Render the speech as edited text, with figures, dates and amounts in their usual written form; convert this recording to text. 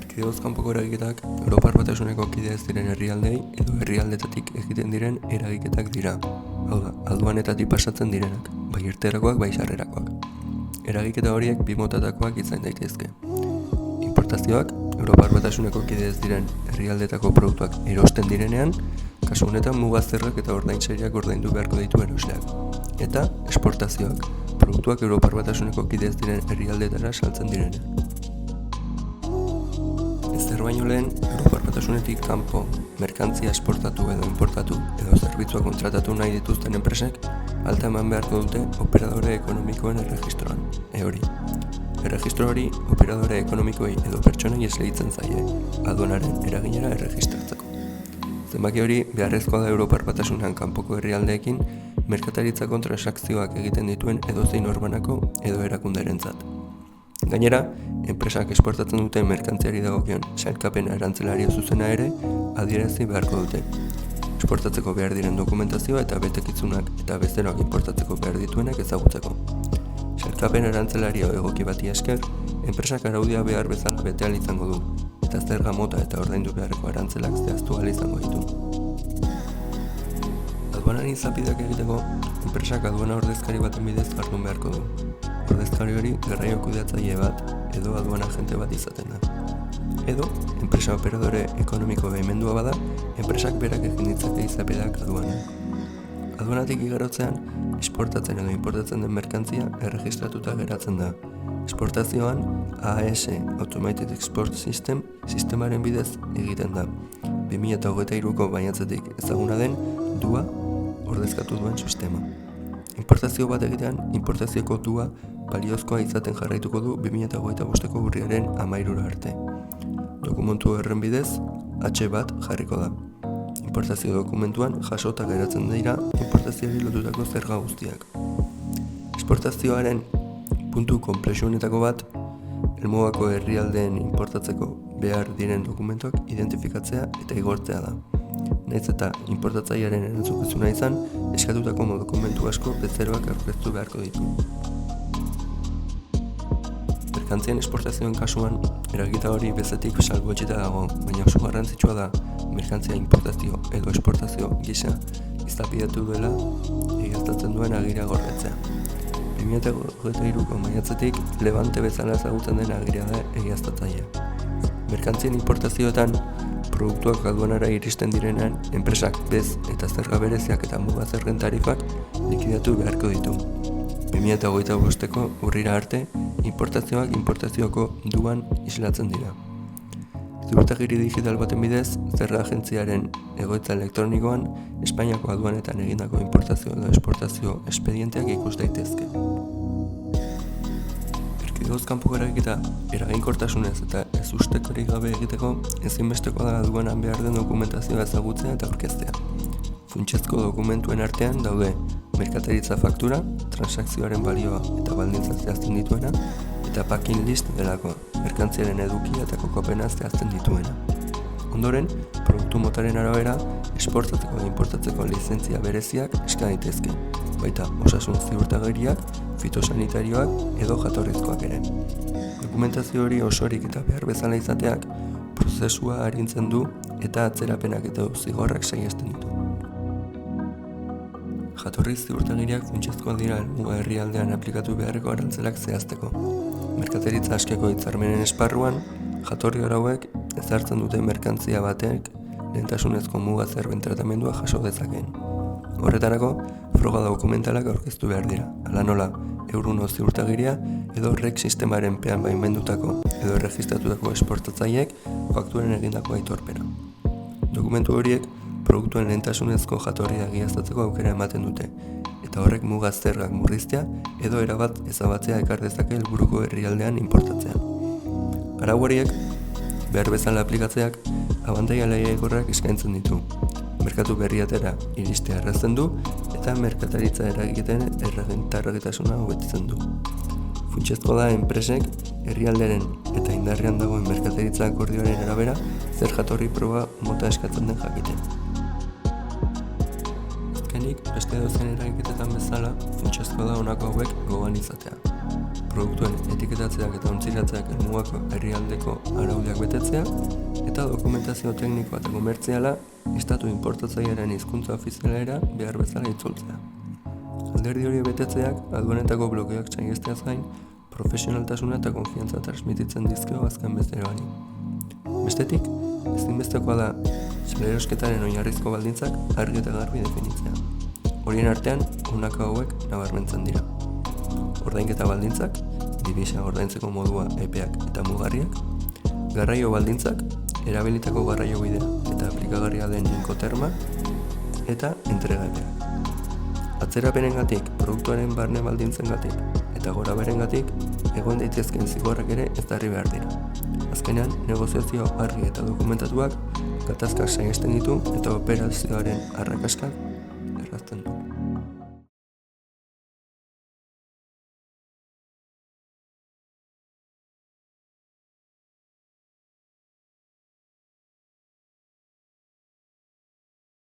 Erkidegoz kanpoko eragiketak Europar Batasuneko kide ez diren herrialdei edo herrialdetatik egiten diren eragiketak dira. Hau da, aduanetatik pasatzen direnak, bai irteerakoak bai sarrerakoak. Eragiketa horiek bi motatakoak izan daitezke. Importazioak Europar Batasuneko kide ez diren herrialdetako produktuak erosten direnean, kasu honetan mugazterrak eta ordainsariak ordaindu beharko ditu erosleak. Eta esportazioak, produktuak Europar Batasuneko kide ez diren herrialdetara saltzen direnean. Ezer baino lehen, Europar Batasunetik kanpo merkantzia esportatu edo importatu edo zerbitzua kontratatu nahi dituzten enpresek alta eman beharko dute operadore ekonomikoen erregistroan, hori. Erregistro hori operadore ekonomikoei edo pertsonei esleitzen zaie, aduanaren eraginera erregistratzeko. Zenbaki hori beharrezkoa da Europar Batasunean kanpoko herrialdeekin merkataritzako transakzioak egiten dituen edozein norbanako edo erakunderentzat. Gainera, enpresak esportatzen duten merkantziari dagokion sailkapena erantzelario zuzena ere adierazi beharko dute. Esportatzeko behar diren dokumentazioa eta betekizunak eta bezeroak importatzeko behar dituenak ezagutzeko. Sailkapen erantzelario egoki bati esker, enpresak araudia behar bezala bete ahal izango du, eta zerga mota eta ordaindu beharreko arantzelak zehaztu ahal izango ditu. Aduanaren izapideak egiteko, enpresak aduana ordezkari baten bidez jardun beharko du. Ordezkari hori garraio kudeatzaile bat edo aduana agente bat izaten da. Edo, enpresa operadore ekonomiko behimendua bada, enpresak berak egin ditzake izapideak aduanan. Aduanatik igarotzean, esportatzen edo importatzen den merkantzia erregistratuta geratzen da. Esportazioan, AES Automated Export System sistemaren bidez egiten da. 2023ko maiatzetik ezaguna den DUA ordezkatu duen sistema. Importazio bat egitean, importazioko DUA baliozkoa izaten jarraituko du 2025ko urriaren 13 arte. Dokumentu horren bidez, H1 jarriko da. Importazio dokumentuan jasota geratzen dira importazioari lotutako zerga guztiak. Esportazioaren puntu konplexuenetako bat, helmugako herrialdeen importatzeko behar diren dokumentuak identifikatzea eta igortzea da. Nahiz eta importatzailearen erantzukizuna izan, eskatutako dokumentu asko bezeroak aurkeztu beharko ditu. Merkantzien esportazioen kasuan, eragiketa hori bezetik salbuetsita dago, baina oso garrantzitsua da merkantzia importazio edo esportazio gisa izapidetu duela egiaztatzen duen agiria gordetzea. 2023ko maiatzetik Levante bezala ezagutzen den agiria da egiaztatzailea. Merkantzien importazioetan, produktuak aduanara iristen direnean, enpresak bez eta zerga bereziak eta mugazergen tarifak likidatu beharko ditu. 2025ko urrira arte, importazioak importazioko duan islatzen dira. Ziurtagiri digital baten bidez, zerga agentziaren egoitza elektronikoan, Espainiako aduanetan egindako importazio edo esportazio espedienteak ikus daitezke. Erkidegoz kanpoko eragiketa eraginkortasunez eta ez ustekorik gabe egiteko ezinbestekoa da aduanan behar den dokumentazioa ezagutzea eta aurkeztea. Funtsezko dokumentuen artean daude merkataritza faktura, transakzioaren balioa eta baldintza zehazten dituena, eta packing list delako, merkantziaren edukia eta kokopena zehazten dituena. Ondoren, produktu motaren arabera, esportatzeko eta importatzeko lizentzia bereziak eska daitezke, baita osasun ziurtagiriak, fitosanitarioak edo jatorrizkoak ere. Dokumentazio hori osorik eta behar bezala izateak, prozesua arintzen du eta atzerapenak eta zigorrak saihesten ditu. Jatorriz ziurtagiriak funtsezkoak dira helmuga herrialdean aplikatu beharreko arantzelak zehazteko. Merkataritza askeko hitzarmenen esparruan, jatorri arauek ezartzen duten merkantzia batek lehentasunezko muga zerben tratamendua jaso dezakeen. Horretarako, froga dokumentalak aurkeztu behar dira, hala nola, Euruno ziurtagiria edo REC sistemaren pean baimendutako edo erregistatutako esportatzaileek fakturen egindako aitorpena. Dokumentu horiek produktuen lehentasunezko jatorria egiaztatzeko aukera ematen dute, eta horrek muga zergak murriztea edo erabat ezabatzea ekar dezake helburuko herrialdean importatzean. Arau horiek, behar bezala aplikatzeak, abantaila lehiakorrak eskaintzen ditu. Merkatu berriatera iristea errazten du eta merkataritza eragiketen erregitasuna hobetzen du. Funtsezkoa da enpresek herrialderen eta indarrean dagoen merkataritza akordioaren arabera zer jatorri proba mota eskatzen den jakiten. Azkenik, beste edozein eragiketetan bezala, funtsezkoa da honako hauek gogoan izatea. produktuen etiketatzeak eta ontziratzeak helmugako herrialdeko araudiak betetzea, eta dokumentazio teknikoa eta komertziala estatu inportatzailearen hizkuntza ofizialera behar bezala itzultzea. Alderdi hori betetzeak aduanetako blokeoak saihesteaz gain, profesionaltasuna eta konfiantza transmititzen dizkio azken bezeroari. Bestetik, ezinbestekoa da salerosketaren oinarrizko baldintzak argi eta garbi definitzea. Horien artean, honako hauek nabarmentzen dira. Ordainketa baldintzak, divisa ordaintzeko modua, epeak eta mugarriak, garraio baldintzak, erabilitako garraio bidea eta aplikagarria den inkoterma, eta entregaepeak. Atzerapenengatik, produktuaren barne baldintzengatik eta gorabeherengatik egon daitezkeen zigorrak ere ezarri behar dira. Azkenean, negoziazio argi eta dokumentatuak gatazkak saihesten ditu eta operazioaren arrakaskak errazten du.